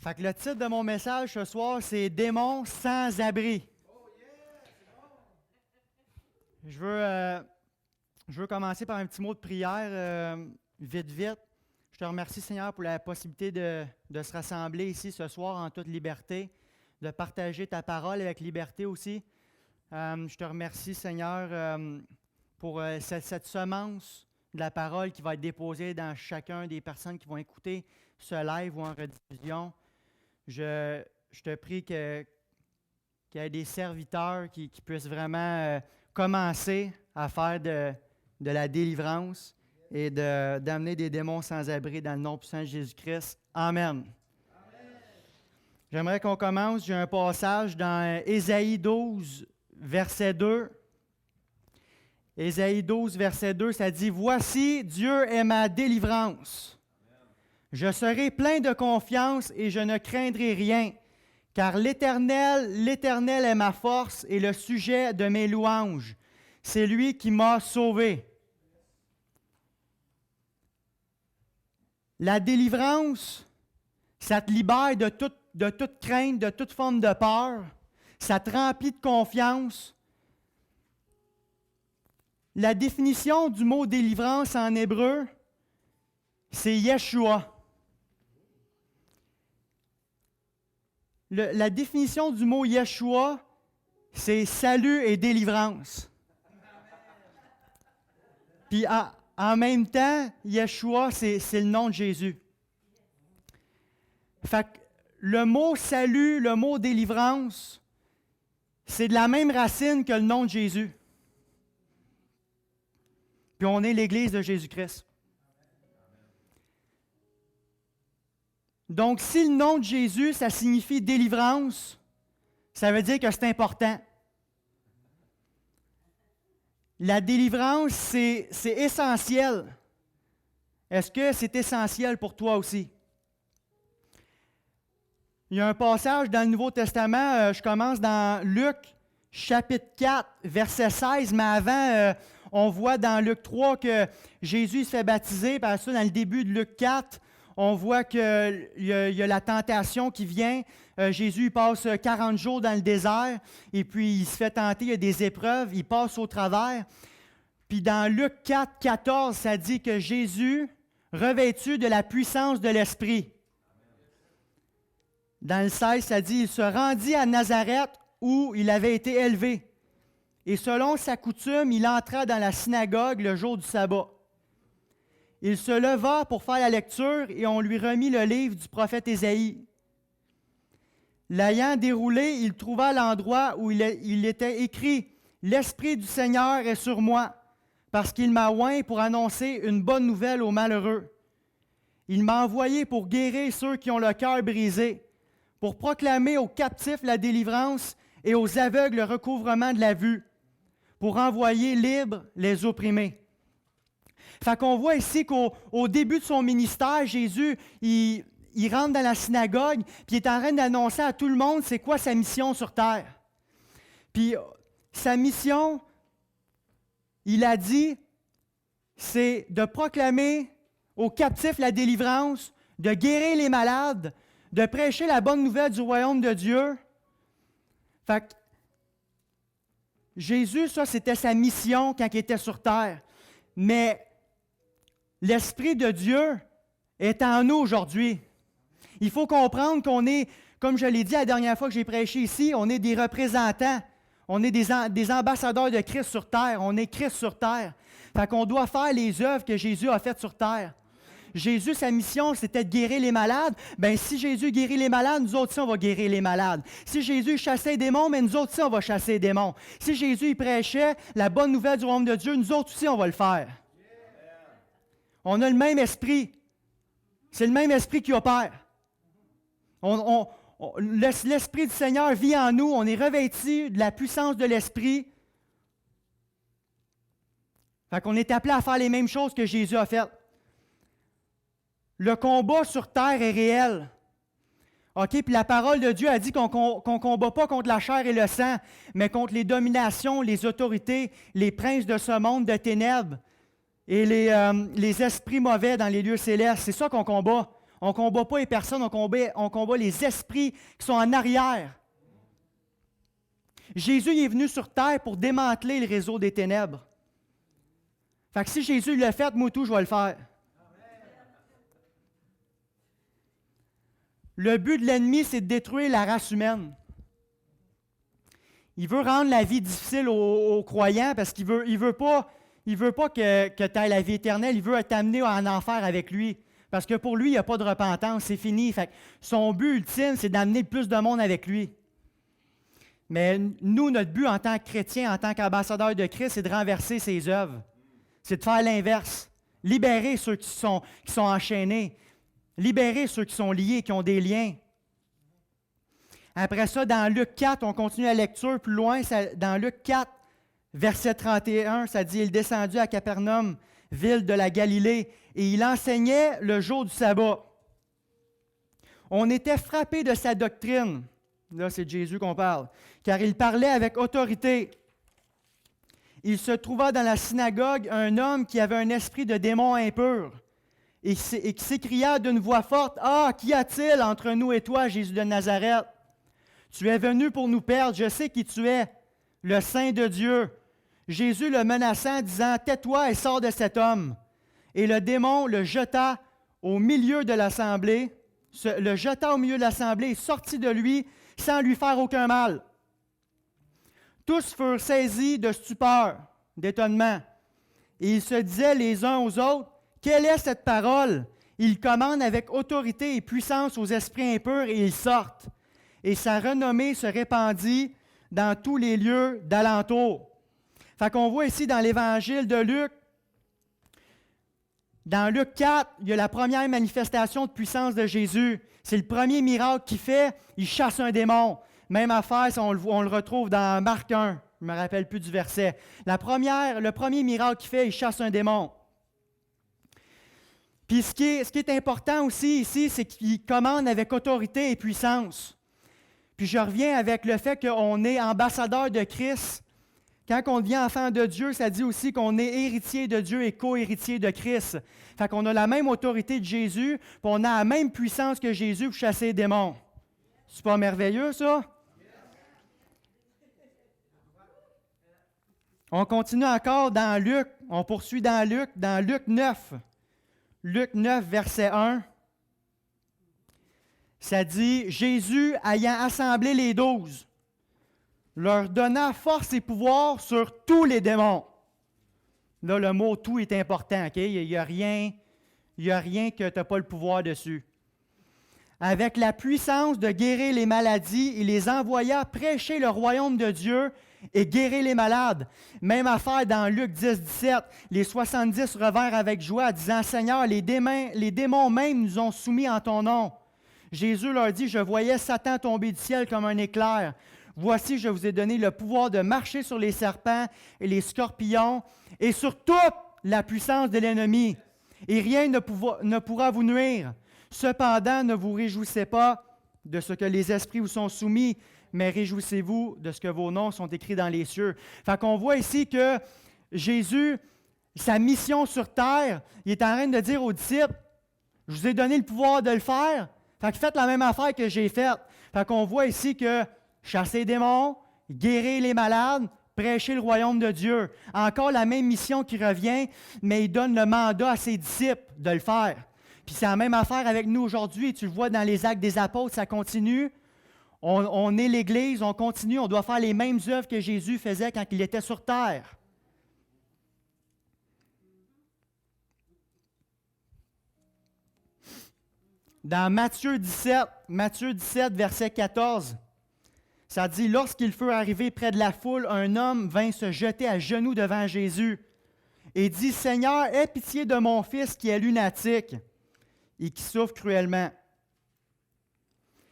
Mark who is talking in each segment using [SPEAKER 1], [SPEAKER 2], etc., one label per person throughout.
[SPEAKER 1] Fait que le titre de mon message ce soir, c'est Démons sans abri. Je veux commencer par un petit mot de prière, vite. Je te remercie, Seigneur, pour la possibilité de se rassembler ici ce soir en toute liberté, de partager ta parole avec liberté aussi. Je te remercie, Seigneur, pour cette semence de la parole qui va être déposée dans chacun des personnes qui vont écouter ce live ou en rediffusion. Je te prie qu'il y ait des serviteurs qui puissent vraiment commencer à faire de la délivrance et d'amener des démons sans abri dans le nom puissant de Jésus-Christ. Amen. J'aimerais qu'on commence. J'ai un passage dans Ésaïe 12, verset 2. Ésaïe 12, verset 2, ça dit « Voici, Dieu est ma délivrance. Je serai plein de confiance et je ne craindrai rien, car l'Éternel est ma force et le sujet de mes louanges. C'est lui qui m'a sauvé. » La délivrance, ça te libère de toute crainte, de toute forme de peur. Ça te remplit de confiance. La définition du mot délivrance en hébreu, c'est Yeshua. La définition du mot Yeshua, c'est salut et délivrance. Puis en même temps, Yeshua, c'est le nom de Jésus. Fait que le mot salut, le mot délivrance, c'est de la même racine que le nom de Jésus. Puis on est l'Église de Jésus-Christ. Donc, si le nom de Jésus, ça signifie délivrance, ça veut dire que c'est important. La délivrance, c'est essentiel. Est-ce que c'est essentiel pour toi aussi? Il y a un passage dans le Nouveau Testament, je commence dans Luc, chapitre 4, verset 16, mais avant, on voit dans Luc 3 que Jésus se fait baptiser, par ça, dans le début de Luc 4, on voit qu'il y a la tentation qui vient. Jésus passe 40 jours dans le désert et puis il se fait tenter, il y a des épreuves, il passe au travers. Puis dans Luc 4, 14, ça dit que Jésus, revêtu de la puissance de l'Esprit. Dans le 16, ça dit « Il se rendit à Nazareth où il avait été élevé. Et selon sa coutume, il entra dans la synagogue le jour du sabbat. Il se leva pour faire la lecture et on lui remit le livre du prophète Ésaïe. L'ayant déroulé, il trouva l'endroit où il était écrit « L'Esprit du Seigneur est sur moi, parce qu'il m'a oint pour annoncer une bonne nouvelle aux malheureux. Il m'a envoyé pour guérir ceux qui ont le cœur brisé, pour proclamer aux captifs la délivrance et aux aveugles le recouvrement de la vue, pour envoyer libres les opprimés. » Fait qu'on voit ici qu'au début de son ministère, Jésus, il rentre dans la synagogue, puis il est en train d'annoncer à tout le monde c'est quoi sa mission sur terre. Puis sa mission, il a dit, c'est de proclamer aux captifs la délivrance, de guérir les malades, de prêcher la bonne nouvelle du royaume de Dieu. Fait que Jésus, ça, c'était sa mission quand il était sur terre. Mais l'Esprit de Dieu est en nous aujourd'hui. Il faut comprendre qu'on est, comme je l'ai dit la dernière fois que j'ai prêché ici, on est des représentants. On est des ambassadeurs de Christ sur terre. On est Christ sur terre. Fait qu'on doit faire les œuvres que Jésus a faites sur terre. Jésus, sa mission, c'était de guérir les malades. Bien, si Jésus guérit les malades, nous autres aussi, on va guérir les malades. Si Jésus chassait les démons, mais nous autres aussi, on va chasser les démons. Si Jésus il prêchait la bonne nouvelle du royaume de Dieu, nous autres aussi, on va le faire. On a le même esprit. C'est le même esprit qui opère. L'Esprit du Seigneur vit en nous. On est revêtis de la puissance de l'Esprit. Fait qu'on est appelé à faire les mêmes choses que Jésus a faites. Le combat sur terre est réel. OK? Puis la parole de Dieu a dit qu'on ne combat pas contre la chair et le sang, mais contre les dominations, les autorités, les princes de ce monde de ténèbres et les esprits mauvais dans les lieux célestes. C'est ça qu'on combat. On ne combat pas les personnes, on combat les esprits qui sont en arrière. Jésus est venu sur terre pour démanteler le réseau des ténèbres. Fait que si Jésus l'a fait, moi tout, je vais le faire. Le but de l'ennemi, c'est de détruire la race humaine. Il veut rendre la vie difficile aux croyants parce qu'il veut pas que tu aies la vie éternelle. Il veut t'amener en enfer avec lui. Parce que pour lui, il n'y a pas de repentance. C'est fini. Fait que son but ultime, c'est d'amener le plus de monde avec lui. Mais nous, notre but en tant que chrétien, en tant qu'ambassadeur de Christ, c'est de renverser ses œuvres. C'est de faire l'inverse. Libérer ceux qui sont enchaînés. Libérer ceux qui sont liés, qui ont des liens. Après ça, dans Luc 4, on continue la lecture plus loin. Dans Luc 4, verset 31, ça dit « Il descendit à Capernaum, ville de la Galilée, et il enseignait le jour du sabbat. On était frappé de sa doctrine. » Là, c'est de Jésus qu'on parle. « Car il parlait avec autorité. Il se trouva dans la synagogue un homme qui avait un esprit de démon impur, et qui s'écria d'une voix forte, « Ah, qu'y a-t-il entre nous et toi, Jésus de Nazareth? Tu es venu pour nous perdre, je sais qui tu es, le Saint de Dieu. » Jésus le menaçant, disant, « Tais-toi et sors de cet homme. » Et le démon le jeta au milieu de l'assemblée, et sortit de lui sans lui faire aucun mal. Tous furent saisis de stupeur, d'étonnement, et ils se disaient les uns aux autres, « Quelle est cette parole? Il commande avec autorité et puissance aux esprits impurs et ils sortent. » Et sa renommée se répandit dans tous les lieux d'alentour. Fait qu'on voit ici dans l'Évangile de Luc, dans Luc 4, il y a la première manifestation de puissance de Jésus. C'est le premier miracle qu'il fait, il chasse un démon. Même affaire, on le retrouve dans Marc 1, je ne me rappelle plus du verset. Le premier miracle qu'il fait, il chasse un démon. Puis ce qui est important aussi ici, c'est qu'il commande avec autorité et puissance. Puis je reviens avec le fait qu'on est ambassadeur de Christ. Quand on devient enfant de Dieu, ça dit aussi qu'on est héritier de Dieu et co-héritier de Christ. Fait qu'on a la même autorité de Jésus, puis on a la même puissance que Jésus pour chasser les démons. C'est pas merveilleux, ça? On continue encore dans Luc, on poursuit dans Luc 9. Luc 9, verset 1. Ça dit, « Jésus, ayant assemblé les 12, leur donna force et pouvoir sur tous les démons. » Là, le mot « tout » est important, OK? Il n'y a rien que tu n'as pas le pouvoir dessus. « Avec la puissance de guérir les maladies, il les envoya prêcher le royaume de Dieu et guérir les malades. » Même affaire dans Luc 10, 17. Les 70 revinrent avec joie, disant, « Seigneur, les démons même nous ont soumis en ton nom. » Jésus leur dit, « Je voyais Satan tomber du ciel comme un éclair. Voici, je vous ai donné le pouvoir de marcher sur les serpents et les scorpions et sur toute la puissance de l'ennemi. Et rien ne pourra vous nuire. Cependant, ne vous réjouissez pas de ce que les esprits vous sont soumis, mais réjouissez-vous de ce que vos noms sont écrits dans les cieux. » Fait qu'on voit ici que Jésus, sa mission sur terre, il est en train de dire aux disciples, « Je vous ai donné le pouvoir de le faire. Fait que faites la même affaire que j'ai faite. » Fait qu'on voit ici que chasser les démons, guérir les malades, prêcher le royaume de Dieu. Encore la même mission qui revient, mais il donne le mandat à ses disciples de le faire. Puis c'est la même affaire avec nous aujourd'hui. Tu le vois dans les Actes des Apôtres, ça continue. On est l'Église, on continue, on doit faire les mêmes œuvres que Jésus faisait quand il était sur terre. Dans Matthieu 17, verset 14, ça dit, « Lorsqu'ils furent arrivés près de la foule, un homme vint se jeter à genoux devant Jésus et dit, « Seigneur, aie pitié de mon fils qui est lunatique et qui souffre cruellement.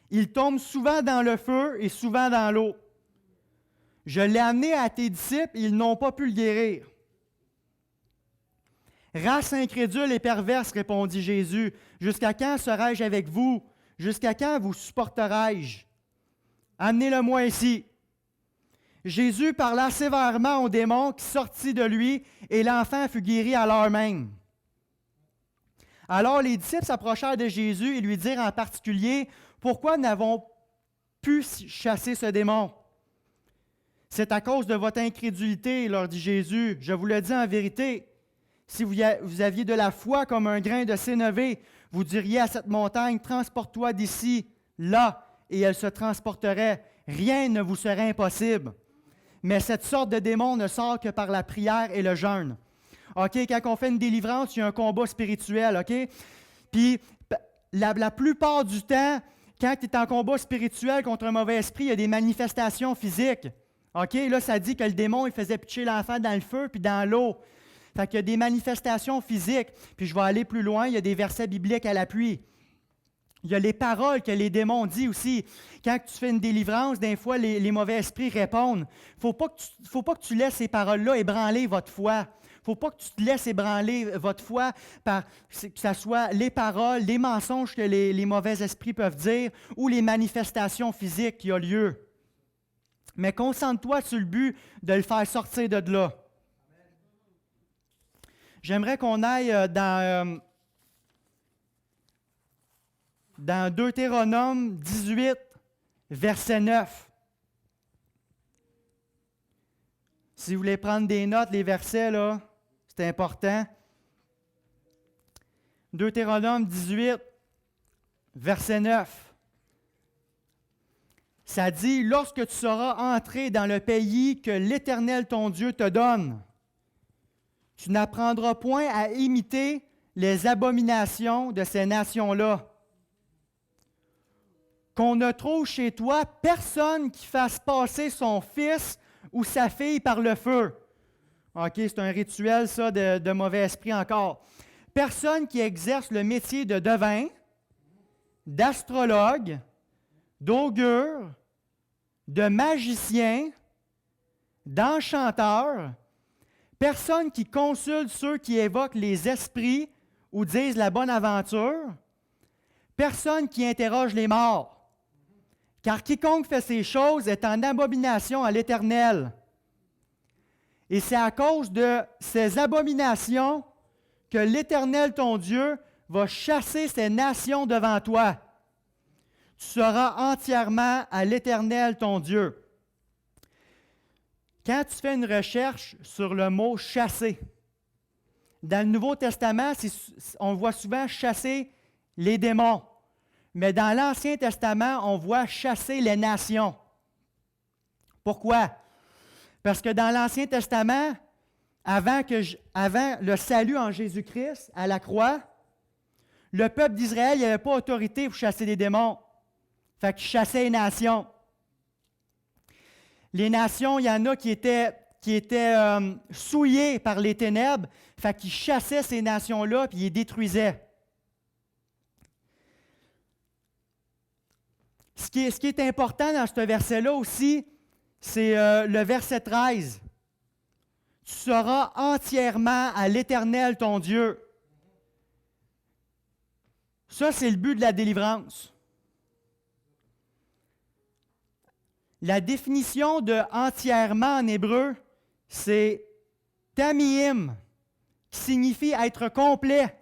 [SPEAKER 1] Il tombe souvent dans le feu et souvent dans l'eau. Je l'ai amené à tes disciples et ils n'ont pas pu le guérir. » « Race incrédule et perverse, répondit Jésus, jusqu'à quand serai-je avec vous? Jusqu'à quand vous supporterai-je? Amenez-le-moi ici. » Jésus parla sévèrement au démon qui sortit de lui et l'enfant fut guéri à l'heure même. Alors les disciples s'approchèrent de Jésus et lui dirent en particulier, « Pourquoi n'avons pu chasser ce démon? » « C'est à cause de votre incrédulité, leur dit Jésus. Je vous le dis en vérité. Si vous aviez de la foi comme un grain de sénévé, vous diriez à cette montagne, transporte-toi d'ici, là, et elle se transporterait. Rien ne vous serait impossible. Mais cette sorte de démon ne sort que par la prière et le jeûne. » OK, quand on fait une délivrance, il y a un combat spirituel, OK? Puis, la plupart du temps, quand tu es en combat spirituel contre un mauvais esprit, il y a des manifestations physiques. OK, là, ça dit que le démon, il faisait pitcher l'enfant dans le feu puis dans l'eau. Fait qu'il y a des manifestations physiques. Puis je vais aller plus loin, il y a des versets bibliques à l'appui. Il y a les paroles que les démons disent aussi. Quand tu fais une délivrance, des fois, les mauvais esprits répondent. Il ne faut pas que tu laisses ces paroles-là ébranler votre foi. Il ne faut pas que tu te laisses ébranler votre foi par que ce soit les paroles, les mensonges que les mauvais esprits peuvent dire ou les manifestations physiques qui ont lieu. Mais concentre-toi sur le but de le faire sortir de là. J'aimerais qu'on aille dans Deutéronome 18, verset 9. Si vous voulez prendre des notes, les versets, là, c'est important. Deutéronome 18, verset 9. Ça dit, « Lorsque tu seras entré dans le pays que l'Éternel ton Dieu te donne, tu n'apprendras point à imiter les abominations de ces nations-là. Qu'on ne trouve chez toi personne qui fasse passer son fils ou sa fille par le feu. » OK, c'est un rituel, ça, de mauvais esprit encore. « Personne qui exerce le métier de devin, d'astrologue, d'augure, de magicien, d'enchanteur, personne qui consulte ceux qui évoquent les esprits ou disent la bonne aventure, personne qui interroge les morts. Car quiconque fait ces choses est en abomination à l'Éternel. Et c'est à cause de ces abominations que l'Éternel, ton Dieu, va chasser ces nations devant toi. Tu seras entièrement à l'Éternel, ton Dieu. Quand tu fais une recherche sur le mot « chasser », dans le Nouveau Testament, on voit souvent « chasser les démons ». Mais dans l'Ancien Testament, on voit « chasser les nations ». Pourquoi? Parce que dans l'Ancien Testament, avant le salut en Jésus-Christ, à la croix, le peuple d'Israël n'avait pas autorité pour chasser les démons. Fait qu'ils chassaient les nations. Les nations, il y en a qui étaient souillées par les ténèbres, fait qu'ils chassaient ces nations-là puis ils les détruisaient. Ce qui est important dans ce verset-là aussi, c'est le verset 13. « Tu seras entièrement à l'Éternel, ton Dieu. » Ça, c'est le but de la délivrance. La définition de « entièrement » en hébreu, c'est « tamim », qui signifie être complet,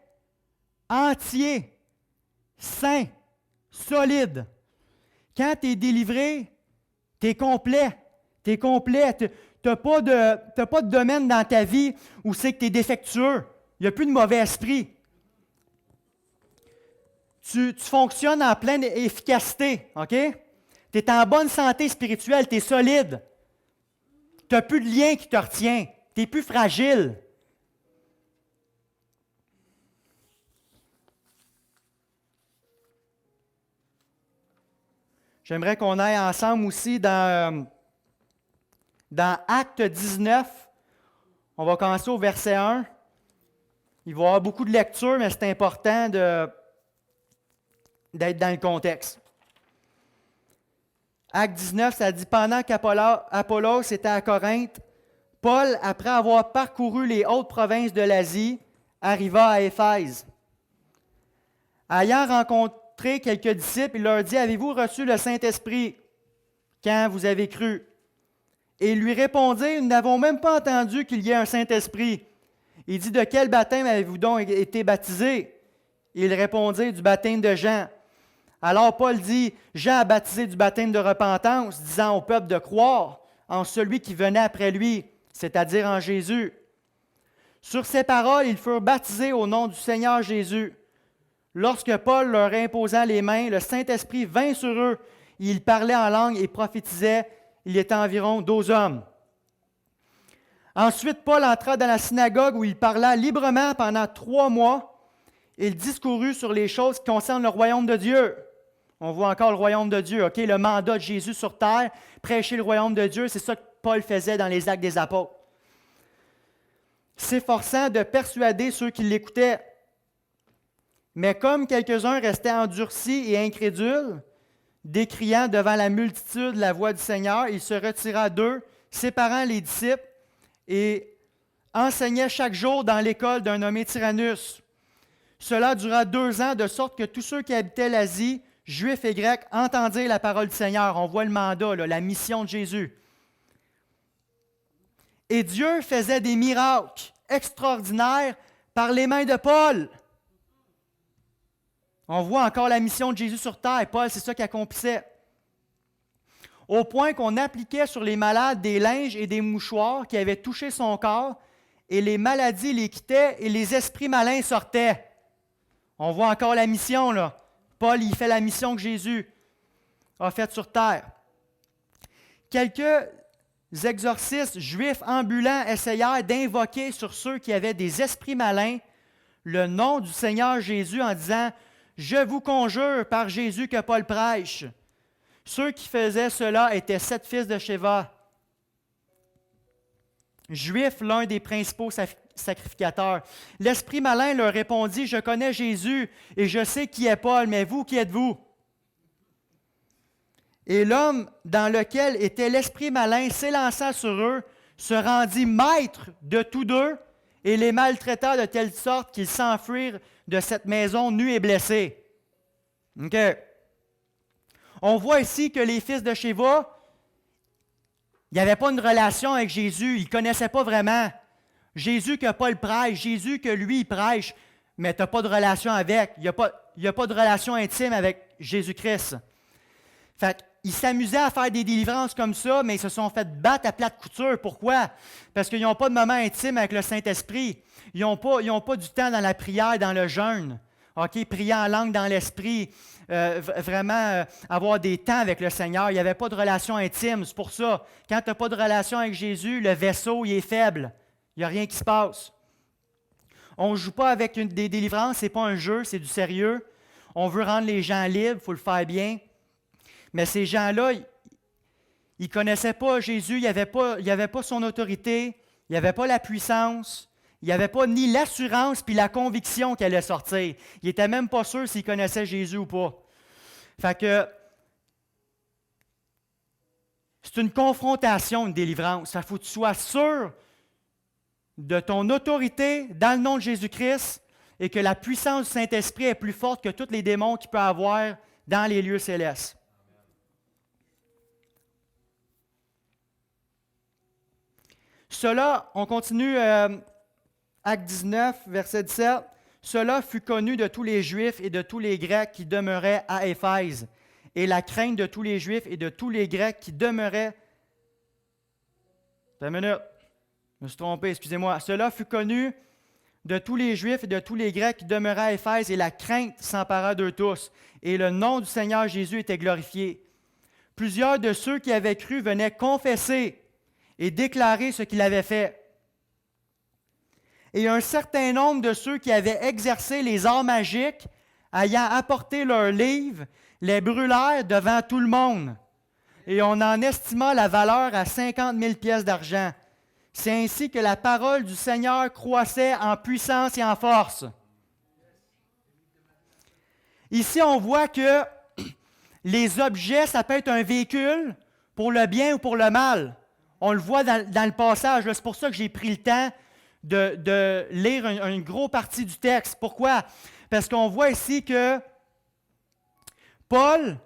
[SPEAKER 1] entier, sain, solide. Quand tu es délivré, tu es complet. Tu es complet. Tu n'as pas de domaine dans ta vie où c'est que tu es défectueux. Il n'y a plus de mauvais esprit. Tu fonctionnes en pleine efficacité, OK? Tu es en bonne santé spirituelle, tu es solide. Tu n'as plus de lien qui te retient. Tu n'es plus fragile. J'aimerais qu'on aille ensemble aussi dans Acte 19. On va commencer au verset 1. Il va y avoir beaucoup de lectures, mais c'est important d'être dans le contexte. Acte 19, ça dit « Pendant qu'Apollos était à Corinthe, Paul, après avoir parcouru les hautes provinces de l'Asie, arriva à Éphèse. Ayant rencontré quelques disciples, il leur dit « Avez-vous reçu le Saint-Esprit quand vous avez cru? » Et ils lui répondirent « Nous n'avons même pas entendu qu'il y ait un Saint-Esprit. » Il dit « De quel baptême avez-vous donc été baptisés? » Ils répondirent du baptême de Jean. Alors Paul dit, Jean a baptisé du baptême de repentance, disant au peuple de croire en celui qui venait après lui, c'est-à-dire en Jésus. Sur ces paroles, ils furent baptisés au nom du Seigneur Jésus. Lorsque Paul leur imposa les mains, le Saint-Esprit vint sur eux. Ils parlaient en langue et prophétisaient. Il y était environ 12 hommes. Ensuite, Paul entra dans la synagogue où il parla librement pendant 3 mois. Il discourut sur les choses qui concernent le royaume de Dieu. On voit encore le royaume de Dieu, ok? Le mandat de Jésus sur terre, prêcher le royaume de Dieu, c'est ça que Paul faisait dans les Actes des Apôtres. S'efforçant de persuader ceux qui l'écoutaient. Mais comme quelques-uns restaient endurcis et incrédules, décriant devant la multitude la voix du Seigneur, il se retira d'eux, séparant les disciples, et enseignait chaque jour dans l'école d'un nommé Tyrannus. Cela dura 2 ans, de sorte que tous ceux qui habitaient l'Asie, juifs et grecs, entendirent la parole du Seigneur. On voit le mandat, là, la mission de Jésus. Et Dieu faisait des miracles extraordinaires par les mains de Paul. On voit encore la mission de Jésus sur terre. Paul, c'est ça qu'il accomplissait. Au point qu'on appliquait sur les malades des linges et des mouchoirs qui avaient touché son corps, et les maladies les quittaient et les esprits malins sortaient. On voit encore la mission, là. Paul, il fait la mission que Jésus a faite sur terre. Quelques exorcistes juifs ambulants essayèrent d'invoquer sur ceux qui avaient des esprits malins le nom du Seigneur Jésus en disant « Je vous conjure par Jésus que Paul prêche ». Ceux qui faisaient cela étaient 7 fils de Schéva, juifs, l'un des principaux sacrificateurs. L'esprit malin leur répondit « Je connais Jésus et je sais qui est Paul, mais vous, qui êtes-vous » Et l'homme dans lequel était l'esprit malin, s'élança sur eux, se rendit maître de tous deux et les maltraita de telle sorte qu'ils s'enfuirent de cette maison nus et blessés. OK. On voit ici que les fils de Schéva, il n'y avait pas une relation avec Jésus, ils ne connaissaient pas vraiment. Jésus que Paul prêche, Jésus que lui il prêche, mais tu n'as pas de relation avec. Il n'y a pas de relation intime avec Jésus-Christ. Fait qu'ils s'amusaient à faire des délivrances comme ça, mais ils se sont fait battre à plate couture. Pourquoi? Parce qu'ils n'ont pas de moment intime avec le Saint-Esprit. Ils n'ont pas du temps dans la prière, dans le jeûne. OK? Prier en langue dans l'esprit. Vraiment avoir des temps avec le Seigneur. Il n'y avait pas de relation intime. C'est pour ça, quand tu n'as pas de relation avec Jésus, le vaisseau il est faible. Il n'y a rien qui se passe. On ne joue pas avec des délivrances, ce n'est pas un jeu, c'est du sérieux. On veut rendre les gens libres, il faut le faire bien. Mais ces gens-là, ils ne connaissaient pas Jésus, il n'y avait pas son autorité, il n'y avait pas la puissance, il n'y avait pas ni l'assurance puis la conviction qu'elle allait sortir. Ils n'étaient même pas sûrs s'ils connaissaient Jésus ou pas. Fait que c'est une confrontation, une délivrance. Il faut que tu sois sûr de ton autorité dans le nom de Jésus-Christ et que la puissance du Saint-Esprit est plus forte que tous les démons qu'il peut avoir dans les lieux célestes. Cela, on continue, Acte 19, verset 17. Cela fut connu de tous les Juifs et de tous les Grecs qui demeuraient à Éphèse, et la crainte de tous les Juifs et de tous les Grecs qui demeuraient. Une minute, je me suis trompé, excusez-moi. Cela fut connu de tous les Juifs et de tous les Grecs qui demeuraient à Éphèse, et la crainte s'empara d'eux tous, et le nom du Seigneur Jésus était glorifié. Plusieurs de ceux qui avaient cru venaient confesser et déclarer ce qu'il avait fait. Et un certain nombre de ceux qui avaient exercé les arts magiques, ayant apporté leurs livres, les brûlèrent devant tout le monde. Et on en estima la valeur à 50 000 pièces d'argent. C'est ainsi que la parole du Seigneur croissait en puissance et en force. Ici, on voit que les objets, ça peut être un véhicule pour le bien ou pour le mal. On le voit dans le passage. C'est pour ça que j'ai pris le temps de lire une grosse partie du texte. Pourquoi? Parce qu'on voit ici que Paul,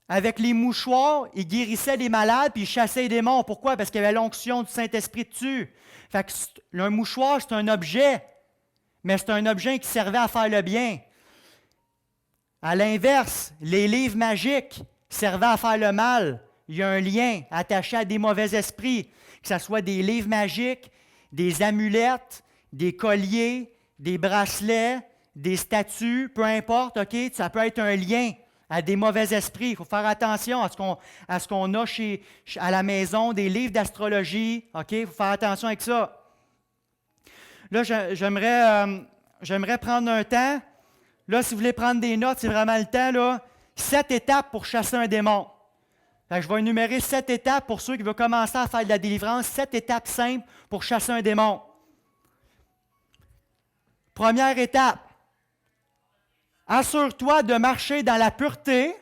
[SPEAKER 1] avec les mouchoirs, il guérissait les malades puis il chassait les démons. Pourquoi? Parce qu'il y avait l'onction du Saint-Esprit dessus. Fait que un mouchoir, c'est un objet, mais c'est un objet qui servait à faire le bien. À l'inverse, les livres magiques servant à faire le mal, il y a un lien attaché à des mauvais esprits, que ce soit des livres magiques, des amulettes, des colliers, des bracelets, des statues, peu importe, OK? Ça peut être un lien à des mauvais esprits. Il faut faire attention à ce qu'on a à la maison, des livres d'astrologie, OK? Il faut faire attention avec ça. Là, j'aimerais prendre un temps. Là, si vous voulez prendre des notes, c'est vraiment le temps, là. 7 étapes pour chasser un démon. Fait que je vais énumérer 7 étapes pour ceux qui veulent commencer à faire de la délivrance. 7 étapes simples pour chasser un démon. Première étape. Assure-toi de marcher dans la pureté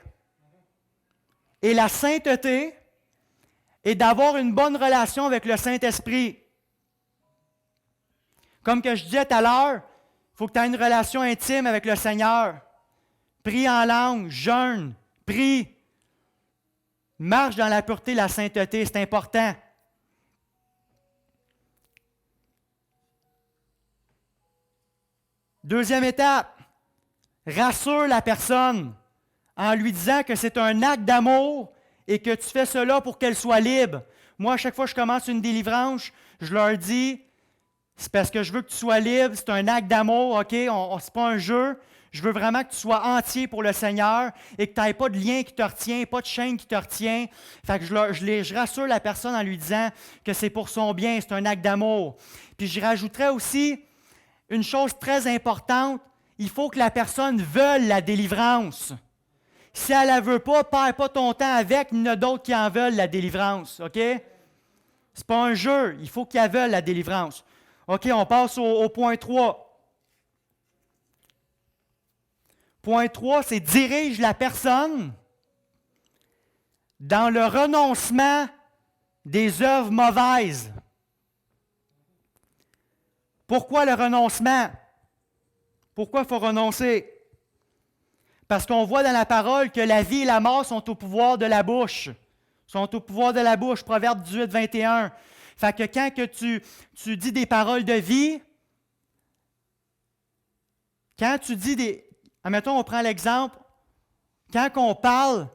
[SPEAKER 1] et la sainteté et d'avoir une bonne relation avec le Saint-Esprit. Comme que je disais tout à l'heure, il faut que tu aies une relation intime avec le Seigneur. Prie en langue, jeûne, prie. Marche dans la pureté et la sainteté, c'est important. Deuxième étape, rassure la personne en lui disant que c'est un acte d'amour et que tu fais cela pour qu'elle soit libre. Moi, à chaque fois que je commence une délivrance, je leur dis, c'est parce que je veux que tu sois libre, c'est un acte d'amour, OK? C'est pas un jeu. Je veux vraiment que tu sois entier pour le Seigneur et que tu n'aies pas de lien qui te retient, pas de chaîne qui te retient. Fait que je rassure la personne en lui disant que c'est pour son bien, c'est un acte d'amour. Puis je rajouterais aussi une chose très importante, il faut que la personne veuille la délivrance. Si elle ne la veut pas, perds pas ton temps avec, il y en a d'autres qui en veulent la délivrance, OK? C'est pas un jeu, il faut qu'elle veuille la délivrance. OK, on passe au point 3. Point 3, c'est dirige la personne dans le renoncement des œuvres mauvaises. Pourquoi le renoncement? Pourquoi il faut renoncer? Parce qu'on voit dans la parole que la vie et la mort sont au pouvoir de la bouche. Sont au pouvoir de la bouche, Proverbe 18, 21. Fait que quand que tu dis des paroles de vie, quand tu dis des... Admettons, on prend l'exemple, quand on parle,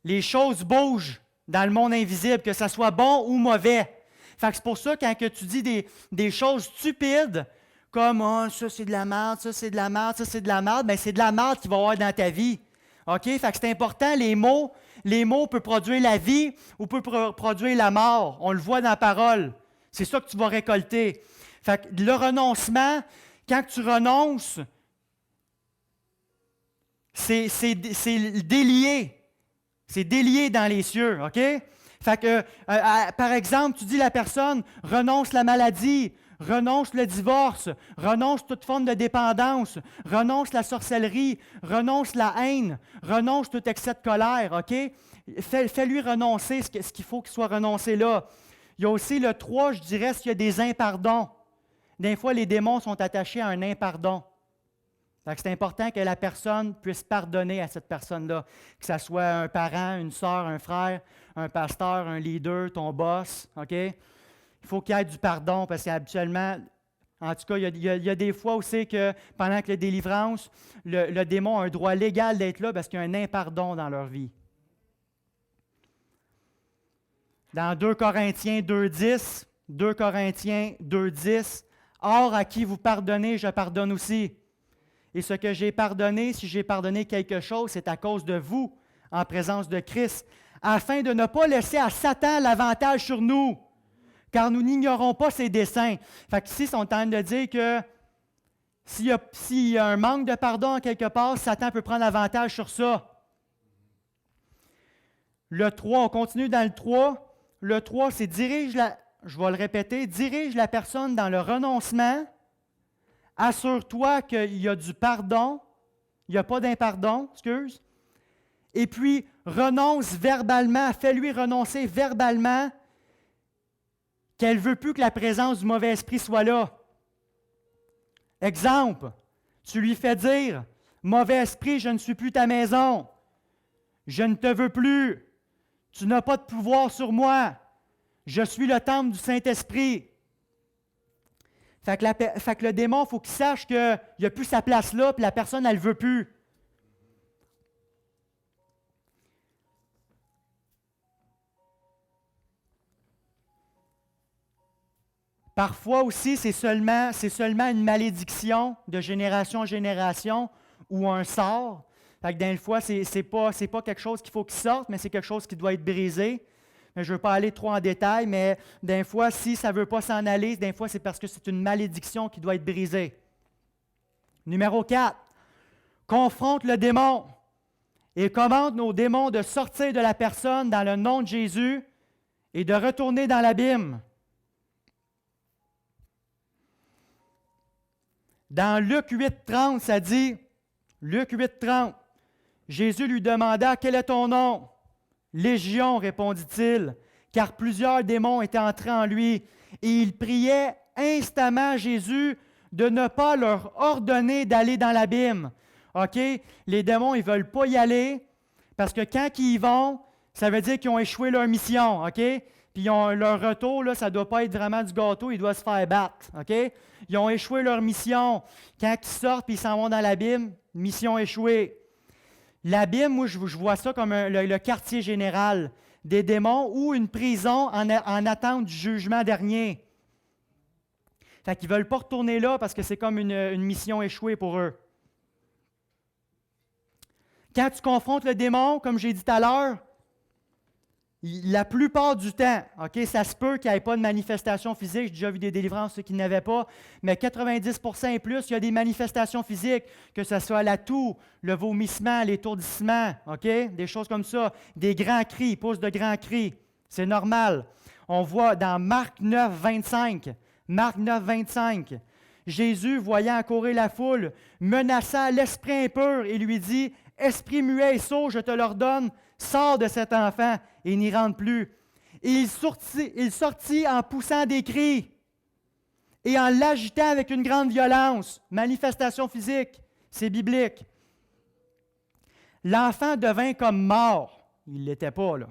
[SPEAKER 1] les choses bougent dans le monde invisible, que ce soit bon ou mauvais. Fait que c'est pour ça que quand que tu dis des choses stupides, comme oh, ça c'est de la merde, ça c'est de la merde, ça c'est de la merde, bien c'est de la merde qu'il va y avoir dans ta vie. OK? Fait que c'est important, les mots peuvent produire la vie ou peuvent produire la mort. On le voit dans la parole. C'est ça que tu vas récolter. Fait que le renoncement, quand tu renonces, c'est délié. C'est délié dans les cieux, OK? Fait que, par exemple, tu dis à la personne, renonce la maladie, renonce le divorce, renonce toute forme de dépendance, renonce la sorcellerie, renonce la haine, renonce tout excès de colère, OK? Fais-lui renoncer ce qu'il faut qu'il soit renoncé là. Il y a aussi le 3, je dirais, s'il y a des impardons. Des fois, les démons sont attachés à un impardon. C'est important que la personne puisse pardonner à cette personne-là, que ce soit un parent, une sœur, un frère, un pasteur, un leader, ton boss, OK? Il faut qu'il y ait du pardon parce qu'habituellement, en tout cas, il y a des fois où c'est que pendant que la délivrance, le démon a un droit légal d'être là parce qu'il y a un impardon dans leur vie. Dans 2 Corinthiens 2,10, 2 Corinthiens 2,10, « Or, à qui vous pardonnez, je pardonne aussi. Et ce que j'ai pardonné, si j'ai pardonné quelque chose, c'est à cause de vous, en présence de Christ, afin de ne pas laisser à Satan l'avantage sur nous, car nous n'ignorons pas ses desseins. » Fait qu'ici, ils sont en train de dire que s'il y a un manque de pardon en quelque part, Satan peut prendre avantage sur ça. Le 3, on continue dans le 3. Le 3, c'est je vais le répéter, dirige la personne dans le renoncement. Assure-toi qu'il y a du pardon, il n'y a pas d'impardon, excuse. Et puis, renonce verbalement, fais-lui renoncer verbalement qu'elle ne veut plus que la présence du mauvais esprit soit là. Exemple, tu lui fais dire, « Mauvais esprit, je ne suis plus ta maison. Je ne te veux plus. Tu n'as pas de pouvoir sur moi. Je suis le temple du Saint-Esprit. » Fait que le démon, il faut qu'il sache qu'il n'a plus sa place là, puis la personne, elle ne le veut plus. Parfois aussi, c'est seulement une malédiction de génération en génération ou un sort. Fait que des fois, c'est pas quelque chose qu'il faut qu'il sorte, mais c'est quelque chose qui doit être brisé. Mais je ne veux pas aller trop en détail, mais des fois, si ça ne veut pas s'en aller, des fois, c'est parce que c'est une malédiction qui doit être brisée. Numéro 4, confronte le démon et commande nos démons de sortir de la personne dans le nom de Jésus et de retourner dans l'abîme. Dans Luc 8,30, ça dit, Luc 8,30, Jésus lui demanda, « Quel est ton nom? » « Légion, répondit-il, car plusieurs démons étaient entrés en lui. Et il priait instamment Jésus de ne pas leur ordonner d'aller dans l'abîme. OK? Les démons, ils ne veulent pas y aller parce que quand ils y vont, ça veut dire qu'ils ont échoué leur mission. OK? Puis leur retour, là, ça ne doit pas être vraiment du gâteau, ils doivent se faire battre. OK? Ils ont échoué leur mission. Quand ils sortent et ils s'en vont dans l'abîme, mission échouée. L'abîme, moi, je vois ça comme le quartier général des démons ou une prison en attente du jugement dernier. Fait qu'ils ne veulent pas retourner là parce que c'est comme une mission échouée pour eux. Quand tu confrontes le démon, comme j'ai dit tout à l'heure, la plupart du temps, OK, ça se peut qu'il n'y ait pas de manifestation physique. J'ai déjà vu des délivrances, ceux qui n'avaient pas, mais 90% et plus, il y a des manifestations physiques, que ce soit la toux, le vomissement, l'étourdissement, OK, des choses comme ça, des grands cris, poussent de grands cris. C'est normal. On voit dans Marc 9, 25, Jésus, voyant accourir la foule, menaça l'esprit impur et lui dit, « Esprit muet et sourd, je te l'ordonne, sors de cet enfant et n'y rentre plus. » Et il sortit en poussant des cris et en l'agitant avec une grande violence. Manifestation physique, c'est biblique. L'enfant devint comme mort. Il ne l'était pas, là.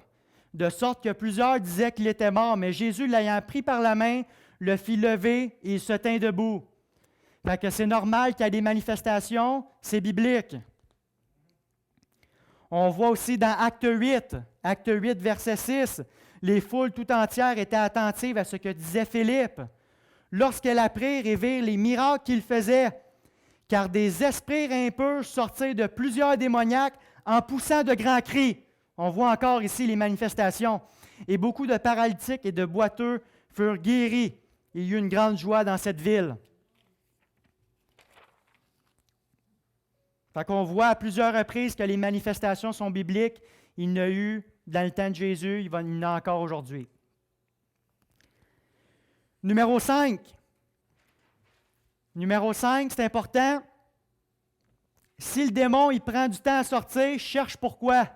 [SPEAKER 1] De sorte que plusieurs disaient qu'il était mort, mais Jésus, l'ayant pris par la main, le fit lever et il se tint debout. Fait que c'est normal qu'il y ait des manifestations, c'est biblique. On voit aussi dans Acte 8, verset 6, les foules tout entières étaient attentives à ce que disait Philippe lorsqu'elles apprirent et virent les miracles qu'il faisait, car des esprits impurs sortirent de plusieurs démoniaques en poussant de grands cris. On voit encore ici les manifestations. Et beaucoup de paralytiques et de boiteux furent guéris. Il y eut une grande joie dans cette ville. Fait qu'on voit à plusieurs reprises que les manifestations sont bibliques. Il y en a eu dans le temps de Jésus, il y en a encore aujourd'hui. Numéro 5. Numéro 5, c'est important. Si le démon il prend du temps à sortir, cherche pourquoi.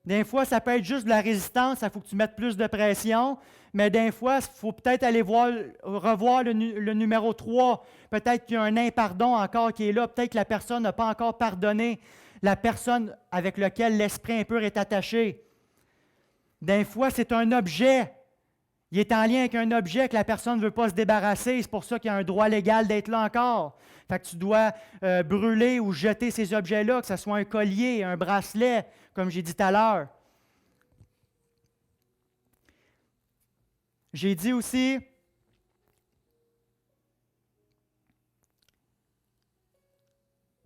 [SPEAKER 1] Des fois, ça peut être juste de la résistance, il faut que tu mettes plus de pression, mais des fois, il faut peut-être aller revoir le numéro 3. Peut-être qu'il y a un impardon encore qui est là, peut-être que la personne n'a pas encore pardonné la personne avec laquelle l'esprit impur est attaché. Des fois, c'est un objet. Il est en lien avec un objet que la personne ne veut pas se débarrasser. C'est pour ça qu'il y a un droit légal d'être là encore. Fait que tu dois brûler ou jeter ces objets-là, que ce soit un collier, un bracelet, comme j'ai dit tout à l'heure. J'ai dit aussi,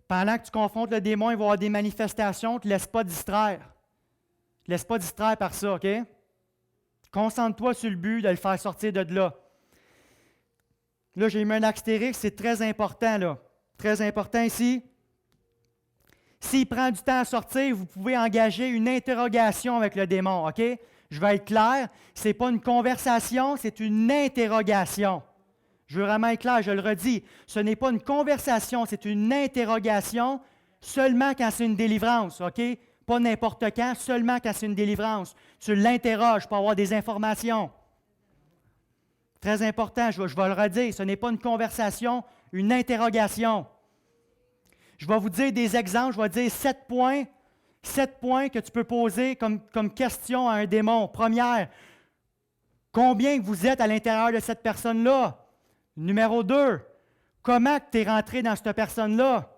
[SPEAKER 1] pendant que tu confrontes le démon, il va y avoir des manifestations, ne te laisse pas distraire. Ne te laisse pas distraire par ça, OK? Concentre-toi sur le but de le faire sortir de là. Là, j'ai mis un astérix, c'est très important, là. Très important ici. S'il prend du temps à sortir, vous pouvez engager une interrogation avec le démon, OK? Je vais être clair, ce n'est pas une conversation, c'est une interrogation. Je veux vraiment être clair, je le redis. Ce n'est pas une conversation, c'est une interrogation seulement quand c'est une délivrance, OK? Pas n'importe quand, seulement quand c'est une délivrance. Tu l'interroges pour avoir des informations. Très important, je vais le redire, ce n'est pas une conversation, une interrogation. Je vais vous dire des exemples, je vais dire 7 points que tu peux poser comme question à un démon. Première, combien vous êtes à l'intérieur de cette personne-là? Numéro 2, comment tu es rentré dans cette personne-là?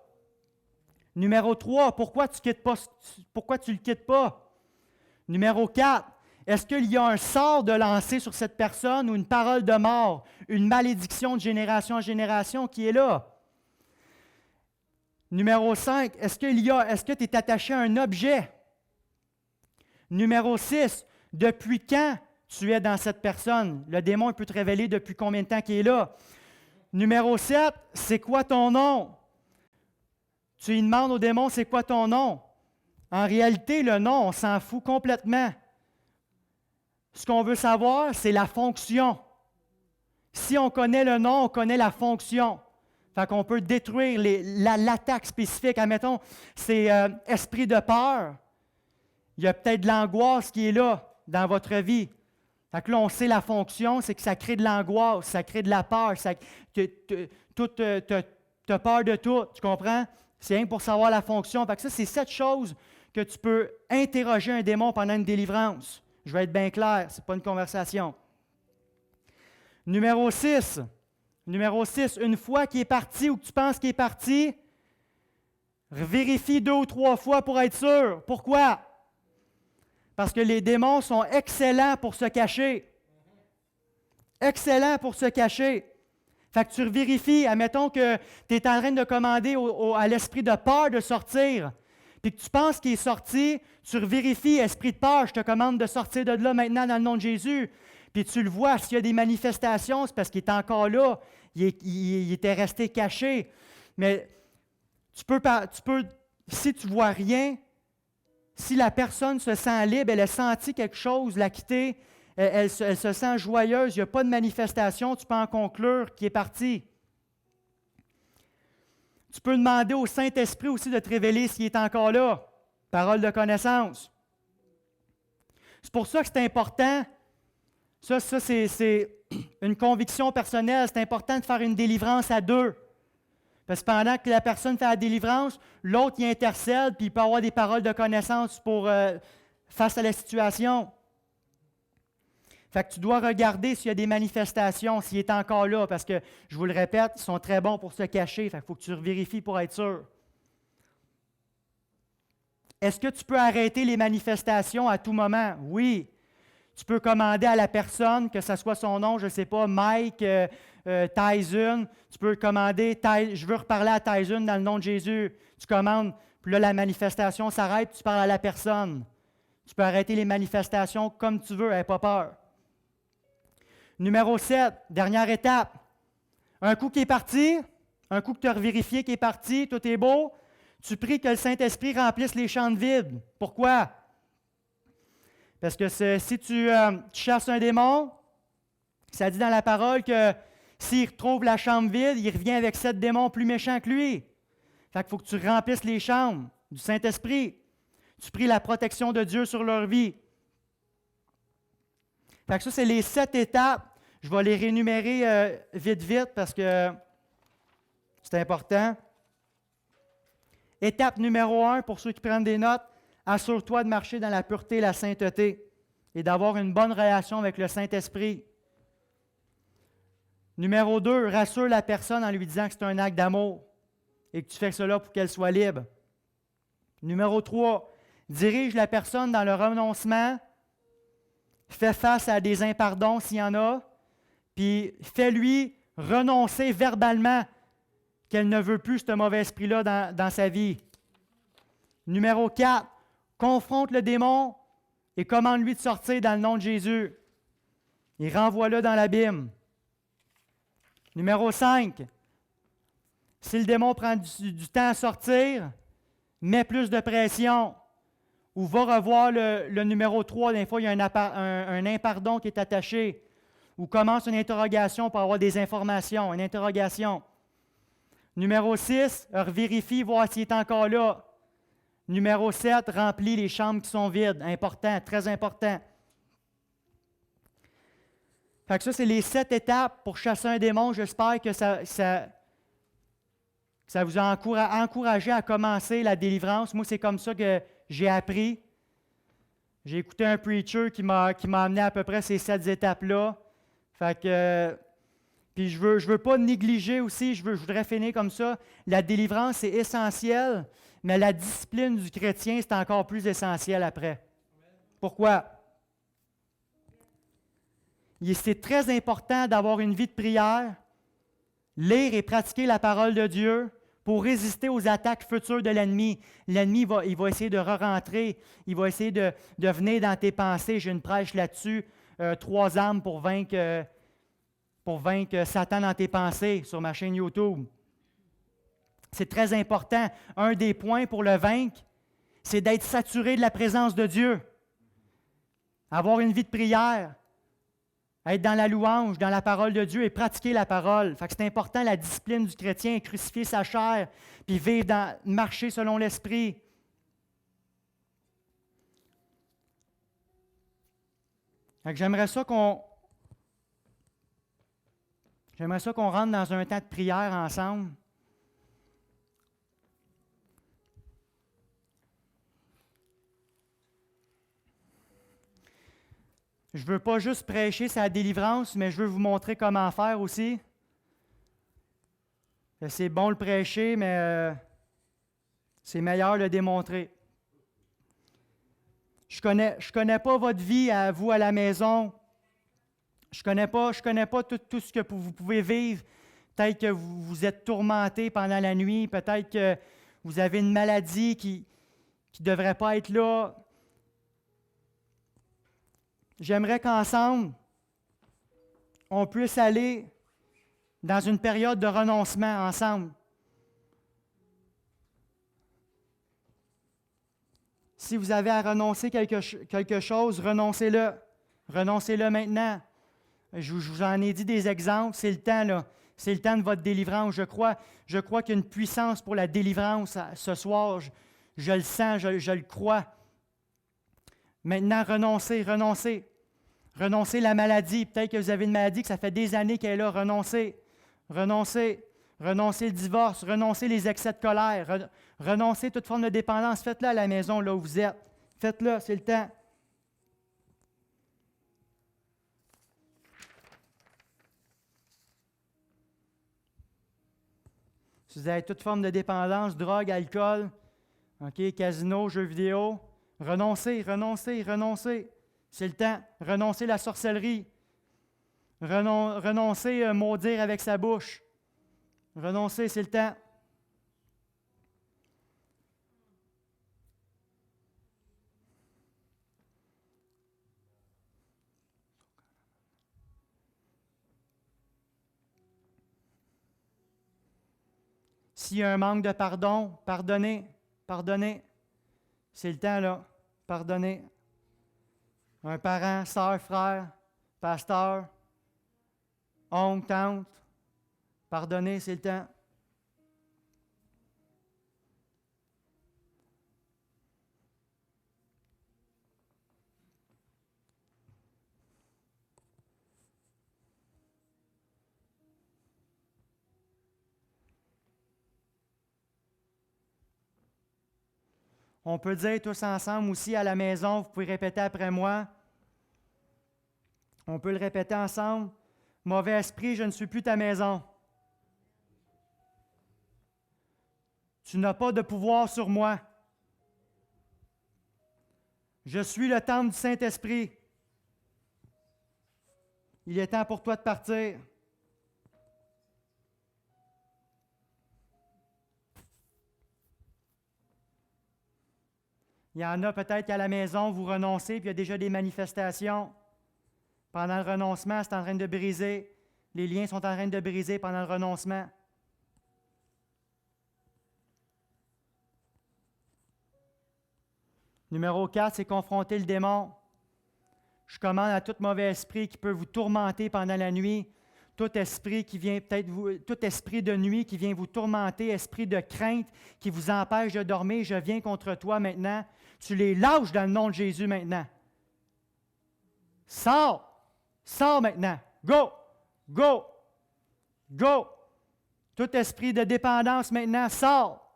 [SPEAKER 1] Numéro 3, pourquoi tu ne le quittes pas? Numéro 4, Est-ce qu'il y a un sort de lancer sur cette personne ou une parole de mort, une malédiction de génération en génération qui est là? Numéro 5, est-ce que tu es attaché à un objet? Numéro 6, depuis quand tu es dans cette personne? Le démon peut te révéler depuis combien de temps qu'il est là. Numéro 7, c'est quoi ton nom? Tu lui demandes au démon, c'est quoi ton nom? En réalité, le nom, on s'en fout complètement. Ce qu'on veut savoir, c'est la fonction. Si on connaît le nom, on connaît la fonction. Fait qu'on peut détruire l'attaque spécifique. Admettons, c'est esprit de peur. Il y a peut-être de l'angoisse qui est là dans votre vie. Fait que là, on sait la fonction, c'est que ça crée de l'angoisse, ça crée de la peur. Tu as peur de tout, tu comprends? C'est rien pour savoir la fonction. Fait que ça, c'est 7 choses que tu peux interroger un démon pendant une délivrance. Je vais être bien clair, ce n'est pas une conversation. Numéro 6, une fois qu'il est parti ou que tu penses qu'il est parti, vérifie 2 ou 3 fois pour être sûr. Pourquoi? Parce que les démons sont excellents pour se cacher. Excellents pour se cacher. Fait que tu vérifies, admettons que tu es en train de commander à l'esprit de peur de sortir, puis que tu penses qu'il est sorti, tu vérifies, esprit de peur, je te commande de sortir de là maintenant dans le nom de Jésus. Puis tu le vois, s'il y a des manifestations, c'est parce qu'il est encore là, il était resté caché. Mais tu peux, si tu ne vois rien, si la personne se sent libre, elle a senti quelque chose, l'a quitté, elle se sent joyeuse, il n'y a pas de manifestation, tu peux en conclure qu'il est parti. Tu peux demander au Saint-Esprit aussi de te révéler s'il est encore là. Parole de connaissance. C'est pour ça que c'est important. Ça c'est une conviction personnelle. C'est important de faire une délivrance à 2. Parce que pendant que la personne fait la délivrance, l'autre y intercède, puis il peut avoir des paroles de connaissance face à la situation. Fait que tu dois regarder s'il y a des manifestations, s'il est encore là, parce que, je vous le répète, ils sont très bons pour se cacher. Fait qu'il faut que tu vérifies pour être sûr. Est-ce que tu peux arrêter les manifestations à tout moment? Oui. Tu peux commander à la personne, que ce soit son nom, je ne sais pas, Mike, Tyson. Tu peux commander, je veux reparler à Tyson dans le nom de Jésus. Tu commandes, puis là, la manifestation s'arrête, puis tu parles à la personne. Tu peux arrêter les manifestations comme tu veux, n'aie pas peur. Numéro 7, dernière étape. Un coup qui est parti, un coup que tu as vérifié qu'il est parti, tout est beau, tu pries que le Saint-Esprit remplisse les champs vides. Pourquoi? Parce que si tu chasses un démon, ça dit dans la parole que s'il retrouve la chambre vide, il revient avec 7 démons plus méchants que lui. Fait qu'il faut que tu remplisses les chambres du Saint-Esprit. Tu pries la protection de Dieu sur leur vie. Fait que ça, c'est les 7 étapes. Je vais les réénumérer vite parce que c'est important. Étape numéro 1, pour ceux qui prennent des notes, assure-toi de marcher dans la pureté et la sainteté et d'avoir une bonne relation avec le Saint-Esprit. Numéro 2, rassure la personne en lui disant que c'est un acte d'amour et que tu fais cela pour qu'elle soit libre. Numéro 3, dirige la personne dans le renoncement, fais face à des impardons s'il y en a, puis fais-lui renoncer verbalement qu'elle ne veut plus ce mauvais esprit-là dans sa vie. Numéro 4, confronte le démon et commande-lui de sortir dans le nom de Jésus. Et renvoie-le dans l'abîme. Numéro 5, si le démon prend du temps à sortir, mets plus de pression. Ou va revoir le numéro 3, des fois il y a un impardon qui est attaché. Ou commence une interrogation pour avoir des informations, une interrogation. Numéro 6, vérifie, voir s'il est encore là. Numéro 7, remplis les chambres qui sont vides. Important, très important. Fait que ça, c'est les 7 étapes pour chasser un démon. J'espère que ça vous a encouragé à commencer la délivrance. Moi, c'est comme ça que j'ai appris. J'ai écouté un preacher qui m'a amené à peu près ces 7 étapes-là. Fait que, puis je veux pas négliger aussi, je voudrais finir comme ça. La délivrance, c'est essentiel, mais la discipline du chrétien, c'est encore plus essentiel après. Pourquoi? C'est très important d'avoir une vie de prière, lire et pratiquer la parole de Dieu pour résister aux attaques futures de l'ennemi. L'ennemi, il va essayer de re-rentrer, il va essayer de venir dans tes pensées. J'ai une prêche là-dessus, 3 armes pour vaincre Satan dans tes pensées sur ma chaîne YouTube. C'est très important. Un des points pour le vaincre, c'est d'être saturé de la présence de Dieu. Avoir une vie de prière, être dans la louange, dans la parole de Dieu et pratiquer la parole. Fait que c'est important, la discipline du chrétien, crucifier sa chair, puis marcher selon l'Esprit. Fait que j'aimerais ça qu'on rentre dans un temps de prière ensemble. Je ne veux pas juste prêcher sa délivrance, mais je veux vous montrer comment faire aussi. C'est bon le prêcher, mais c'est meilleur le démontrer. Je connais pas votre vie à vous à la maison. Je connais pas tout ce que vous pouvez vivre. Peut-être que vous êtes tourmenté pendant la nuit. Peut-être que vous avez une maladie qui ne devrait pas être là. J'aimerais qu'ensemble, on puisse aller dans une période de renoncement ensemble. Si vous avez à renoncer quelque chose, renoncez-le. Renoncez-le maintenant. Je vous en ai dit des exemples. C'est le temps, là. C'est le temps de votre délivrance. Je crois qu'il y a une puissance pour la délivrance ce soir. Je le sens, je le crois. Maintenant, renoncez. Renoncez la maladie. Peut-être que vous avez une maladie que ça fait des années qu'elle est là. Renoncez. Renoncez le divorce. Renoncez les excès de colère. Renoncez toute forme de dépendance. Faites-le à la maison, là où vous êtes. Faites-le, c'est le temps. Si vous avez toute forme de dépendance, drogue, alcool, casino, jeux vidéo, renoncez. C'est le temps. Renoncez la sorcellerie. Renoncez maudire avec sa bouche. Renoncez, c'est le temps. S'il y a un manque de pardon, pardonnez. C'est le temps, là. Pardonnez. Un parent, sœur, frère, pasteur, oncle, tante, pardonnez, c'est le temps. On peut dire tous ensemble aussi à la maison, vous pouvez répéter après moi. On peut le répéter ensemble. Mauvais esprit, je ne suis plus ta maison. Tu n'as pas de pouvoir sur moi. Je suis le temple du Saint-Esprit. Il est temps pour toi de partir. Il y en a peut-être qu'à la maison, vous renoncez, puis il y a déjà des manifestations. Pendant le renoncement, c'est en train de briser. Les liens sont en train de briser pendant le renoncement. Numéro 4, c'est confronter le démon. Je commande à tout mauvais esprit qui peut vous tourmenter pendant la nuit, tout esprit de nuit qui vient vous tourmenter, esprit de crainte qui vous empêche de dormir, je viens contre toi maintenant. Tu les lâches dans le nom de Jésus maintenant. Sors maintenant. Go. Tout esprit de dépendance maintenant, sors.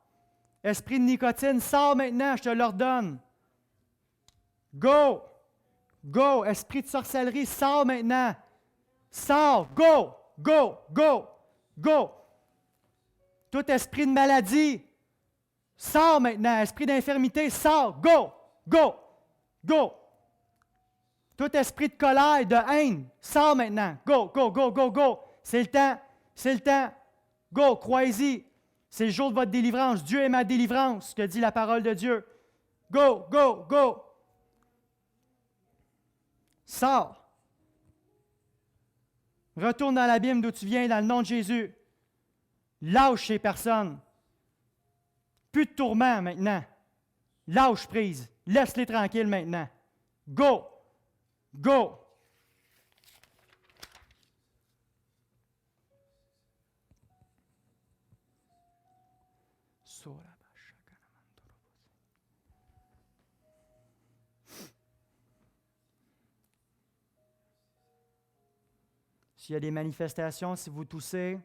[SPEAKER 1] Esprit de nicotine, sors maintenant, je te l'ordonne. Go. Esprit de sorcellerie, sors maintenant. Sors. Go. Tout esprit de maladie, sors maintenant. Esprit d'infirmité, sors. Go. Tout esprit de colère, de haine, sors maintenant. Go, go, go, go, go. C'est le temps. C'est le temps. Go, croyez-y. C'est le jour de votre délivrance. Dieu est ma délivrance, que dit la parole de Dieu. Go, go, go. Sors. Retourne dans l'abîme d'où tu viens dans le nom de Jésus. Lâche ces personnes. Plus de tourments maintenant. Lâche prise. Laisse-les tranquilles maintenant. Go. Go. S'il y a des manifestations, si vous toussez,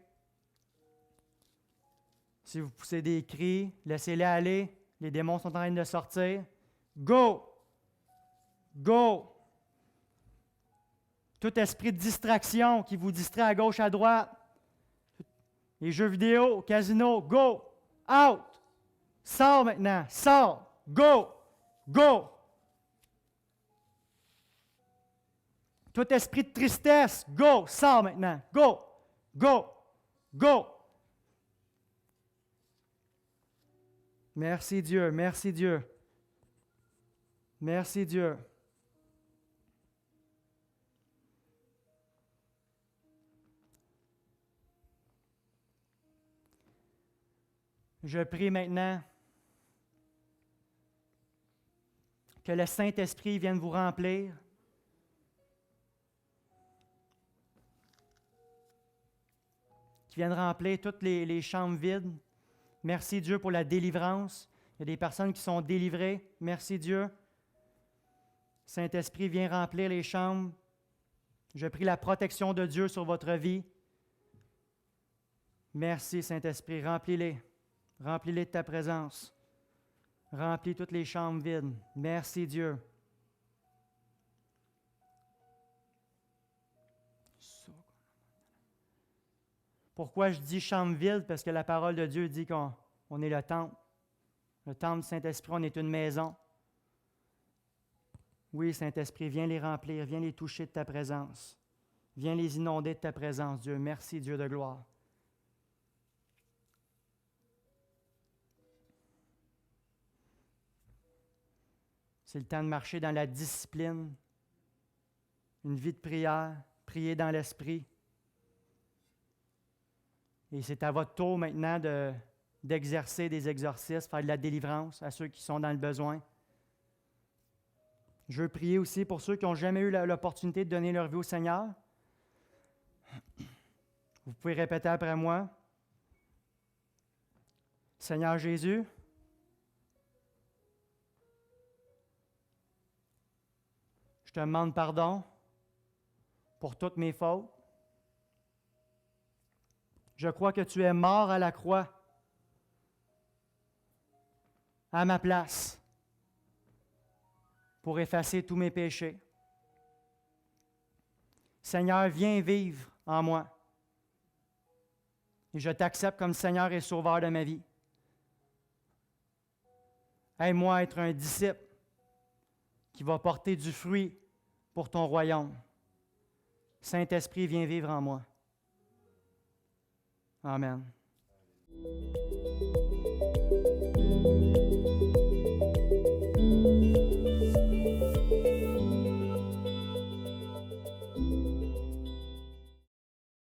[SPEAKER 1] si vous poussez des cris, laissez-les aller. Les démons sont en train de sortir. Go! Go! Tout esprit de distraction qui vous distrait à gauche, à droite, les jeux vidéo, casino, go! Out! Sors maintenant! Sors! Go! Go! Tout esprit de tristesse, go! Sors maintenant! Go! Go! Go! Merci Dieu, merci Dieu. Merci Dieu. Je prie maintenant que le Saint-Esprit vienne vous remplir. Qu'il vienne remplir toutes les chambres vides. Merci Dieu pour la délivrance. Il y a des personnes qui sont délivrées. Merci Dieu. Saint-Esprit, viens remplir les chambres. Je prie la protection de Dieu sur votre vie. Merci Saint-Esprit. Remplis-les. Remplis-les de ta présence. Remplis toutes les chambres vides. Merci Dieu. Pourquoi je dis chambre vide? Parce que la parole de Dieu dit qu'on est le temple. Le temple du Saint-Esprit, on est une maison. Oui, Saint-Esprit, viens les remplir, viens les toucher de ta présence. Viens les inonder de ta présence, Dieu. Merci, Dieu de gloire. C'est le temps de marcher dans la discipline, une vie de prière, prier dans l'Esprit. Et c'est à votre tour maintenant d'exercer des exorcismes, faire de la délivrance à ceux qui sont dans le besoin. Je veux prier aussi pour ceux qui n'ont jamais eu l'opportunité de donner leur vie au Seigneur. Vous pouvez répéter après moi. Seigneur Jésus, je te demande pardon pour toutes mes fautes. Je crois que tu es mort à la croix à ma place pour effacer tous mes péchés. Seigneur, viens vivre en moi. Et je t'accepte comme Seigneur et Sauveur de ma vie. Aide-moi à être un disciple qui va porter du fruit pour ton royaume. Saint-Esprit, viens vivre en moi. Amen.